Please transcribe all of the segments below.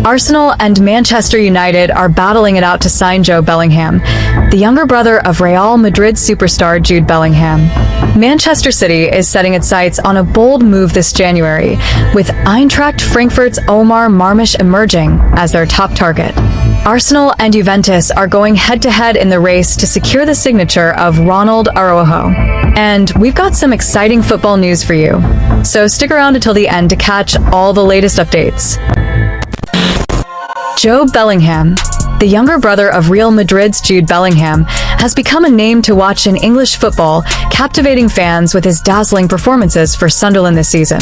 Arsenal and Manchester United are battling it out to sign Joe Bellingham, the younger brother of Real Madrid superstar Jude Bellingham. Manchester City is setting its sights on a bold move this January, with Eintracht Frankfurt's Omar Marmoush emerging as their top target. Arsenal and Juventus are going head-to-head in the race to secure the signature of Ronald Araujo. And we've got some exciting football news for you, so stick around until the end to catch all the latest updates. Joe Bellingham, the younger brother of Real Madrid's Jude Bellingham, has become a name to watch in English football, captivating fans with his dazzling performances for Sunderland this season.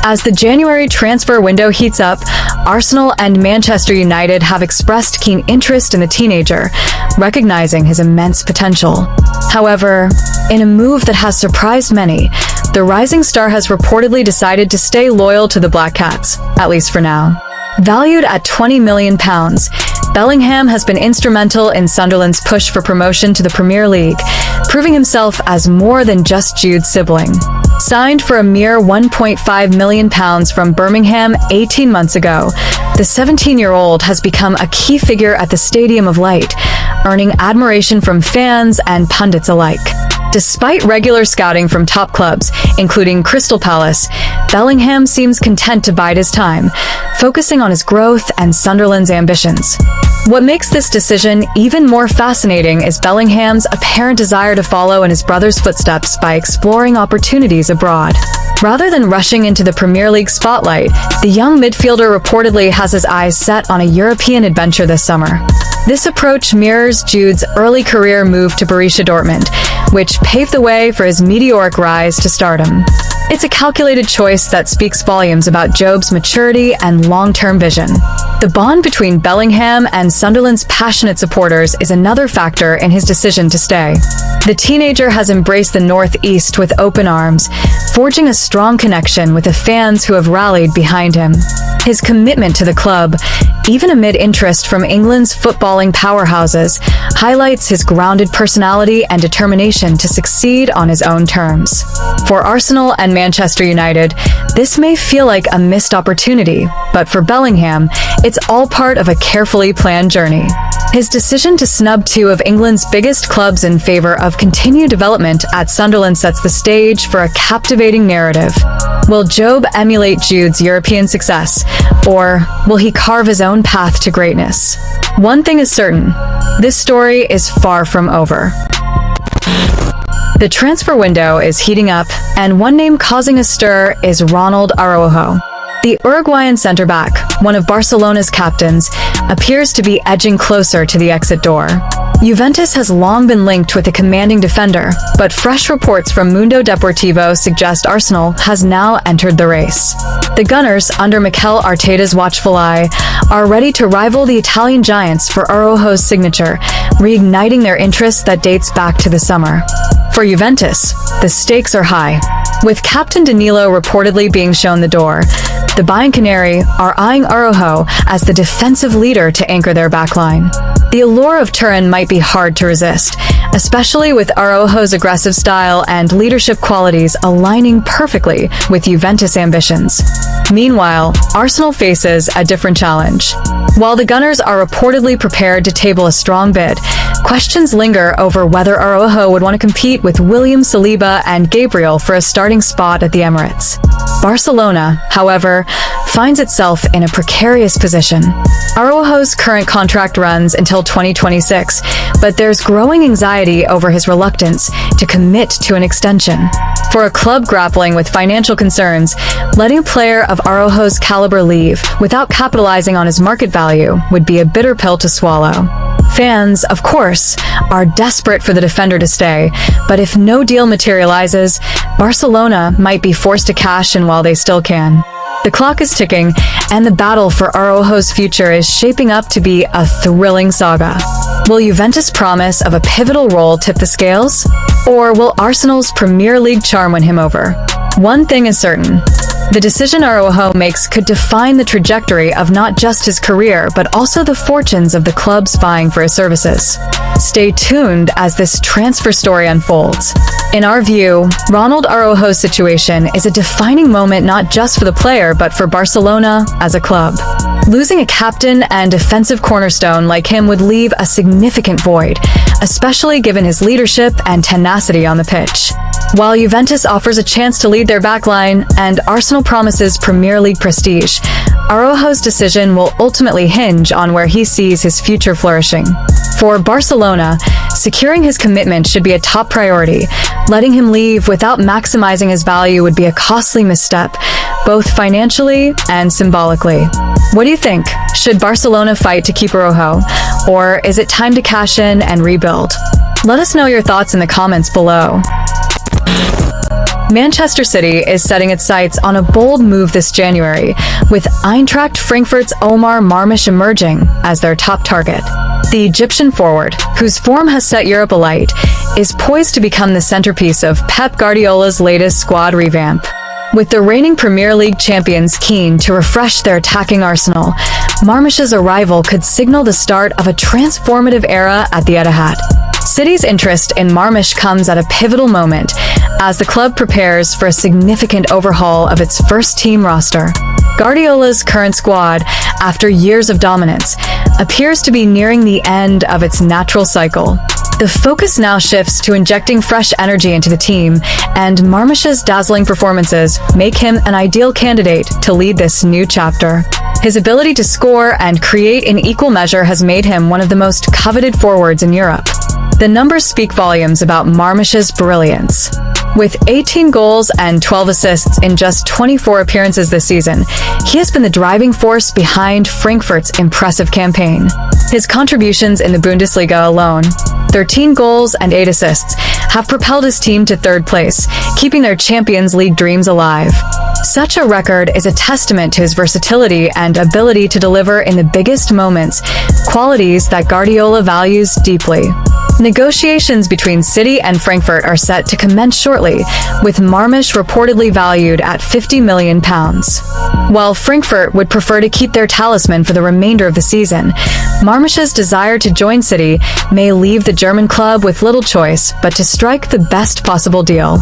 As the January transfer window heats up, Arsenal and Manchester United have expressed keen interest in the teenager, recognizing his immense potential. However, in a move that has surprised many, the rising star has reportedly decided to stay loyal to the Black Cats, at least for now. Valued at £20 million, Bellingham has been instrumental in Sunderland's push for promotion to the Premier League, proving himself as more than just Jude's sibling. Signed for a mere £1.5 million from Birmingham 18 months ago, the 17-year-old has become a key figure at the Stadium of Light, earning admiration from fans and pundits alike. Despite regular scouting from top clubs, including Crystal Palace, Bellingham seems content to bide his time, focusing on his growth and Sunderland's ambitions. What makes this decision even more fascinating is Bellingham's apparent desire to follow in his brother's footsteps by exploring opportunities abroad. Rather than rushing into the Premier League spotlight, the young midfielder reportedly has his eyes set on a European adventure this summer. This approach mirrors Jude's early career move to Borussia Dortmund, which paved the way for his meteoric rise to stardom. It's a calculated choice that speaks volumes about Jobe's maturity and long-term vision. The bond between Bellingham and Sunderland's passionate supporters is another factor in his decision to stay. The teenager has embraced the Northeast with open arms, forging a strong connection with the fans who have rallied behind him. His commitment to the club, even amid interest from England's footballing powerhouses, highlights his grounded personality and determination to succeed on his own terms. For Arsenal and Manchester United, this may feel like a missed opportunity, but for Bellingham, it's all part of a carefully planned journey. His decision to snub two of England's biggest clubs in favor of continued development at Sunderland sets the stage for a captivating narrative. Will Jobe emulate Jude's European success, or will he carve his own path to greatness? One thing is certain, this story is far from over. The transfer window is heating up, and one name causing a stir is Ronald Araujo. The Uruguayan centre-back, one of Barcelona's captains, appears to be edging closer to the exit door. Juventus has long been linked with a commanding defender, but fresh reports from Mundo Deportivo suggest Arsenal has now entered the race. The Gunners, under Mikel Arteta's watchful eye, are ready to rival the Italian giants for Araujo's signature, reigniting their interest that dates back to the summer. For Juventus, the stakes are high. With Captain Danilo reportedly being shown the door, the Bianconeri are eyeing Araujo as the defensive leader to anchor their backline. The allure of Turin might be hard to resist, especially with Araujo's aggressive style and leadership qualities aligning perfectly with Juventus' ambitions. Meanwhile, Arsenal faces a different challenge. While the Gunners are reportedly prepared to table a strong bid, questions linger over whether Araujo would want to compete with William Saliba and Gabriel for a starting spot at the Emirates. Barcelona, however, finds itself in a precarious position. Araujo's current contract runs until 2026, but there's growing anxiety over his reluctance to commit to an extension. For a club grappling with financial concerns, letting a player of Araujo's caliber leave without capitalizing on his market value would be a bitter pill to swallow. Fans, of course, are desperate for the defender to stay, but if no deal materializes, Barcelona might be forced to cash in while they still can. The clock is ticking, and the battle for Araujo's future is shaping up to be a thrilling saga. Will Juventus' promise of a pivotal role tip the scales? Or will Arsenal's Premier League charm win him over? One thing is certain. The decision Araujo makes could define the trajectory of not just his career, but also the fortunes of the clubs vying for his services. Stay tuned as this transfer story unfolds. In our view, Ronald Araujo's situation is a defining moment not just for the player, but for Barcelona as a club. Losing a captain and defensive cornerstone like him would leave a significant void, especially given his leadership and tenacity on the pitch. While Juventus offers a chance to lead their backline and Arsenal promises Premier League prestige, Araujo's decision will ultimately hinge on where he sees his future flourishing. For Barcelona, securing his commitment should be a top priority. Letting him leave without maximizing his value would be a costly misstep, both financially and symbolically. What do you think? Should Barcelona fight to keep Araujo, or is it time to cash in and rebuild? Let us know your thoughts in the comments below. Manchester City is setting its sights on a bold move this January, with Eintracht Frankfurt's Omar Marmoush emerging as their top target. The Egyptian forward, whose form has set Europe alight, is poised to become the centerpiece of Pep Guardiola's latest squad revamp. With the reigning Premier League champions keen to refresh their attacking arsenal, Marmoush's arrival could signal the start of a transformative era at the Etihad. City's interest in Marmoush comes at a pivotal moment, as the club prepares for a significant overhaul of its first-team roster. Guardiola's current squad, after years of dominance, appears to be nearing the end of its natural cycle. The focus now shifts to injecting fresh energy into the team, and Marmoush's dazzling performances make him an ideal candidate to lead this new chapter. His ability to score and create in equal measure has made him one of the most coveted forwards in Europe. The numbers speak volumes about Marmoush's brilliance. With 18 goals and 12 assists in just 24 appearances this season, he has been the driving force behind Frankfurt's impressive campaign. His contributions in the Bundesliga alone, 13 goals and 8 assists, have propelled his team to third place, keeping their Champions League dreams alive. Such a record is a testament to his versatility and ability to deliver in the biggest moments, qualities that Guardiola values deeply. Negotiations between City and Frankfurt are set to commence shortly, with Marmoush reportedly valued at £50 million. While Frankfurt would prefer to keep their talisman for the remainder of the season, Marmoush's desire to join City may leave the German club with little choice but to strike the best possible deal.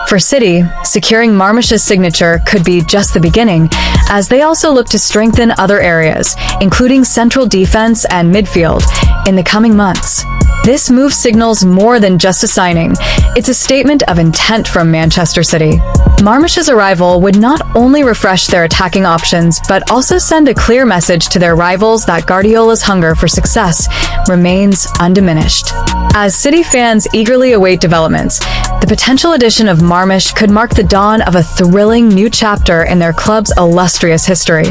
For City, securing Marmoush's signature could be just the beginning, as they also look to strengthen other areas, including central defense and midfield, in the coming months. This move signals more than just a signing. It's a statement of intent from Manchester City. Marmoush's arrival would not only refresh their attacking options, but also send a clear message to their rivals that Guardiola's hunger for success remains undiminished. As City fans eagerly await developments, the potential addition of Marmoush could mark the dawn of a thrilling new chapter in their club's illustrious history.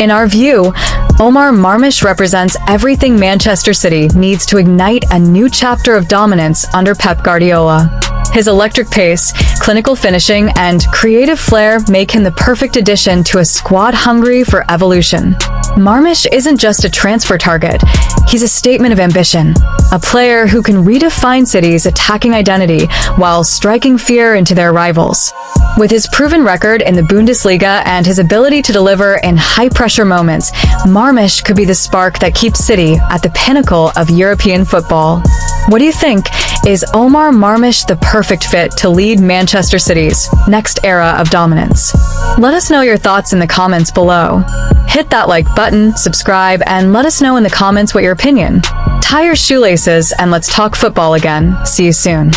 In our view, Omar Marmoush represents everything Manchester City needs to ignite a new chapter of dominance under Pep Guardiola. His electric pace, clinical finishing, and creative flair make him the perfect addition to a squad hungry for evolution. Marmoush isn't just a transfer target, he's a statement of ambition. A player who can redefine City's attacking identity while striking fear into their rivals. With his proven record in the Bundesliga and his ability to deliver in high-pressure moments, Marmoush could be the spark that keeps City at the pinnacle of European football. What do you think? Is Omar Marmoush the perfect fit to lead Manchester City's next era of dominance? Let us know your thoughts in the comments below. Hit that like button, subscribe, and let us know in the comments what your opinion. Tie your shoelaces and let's talk football again. See you soon.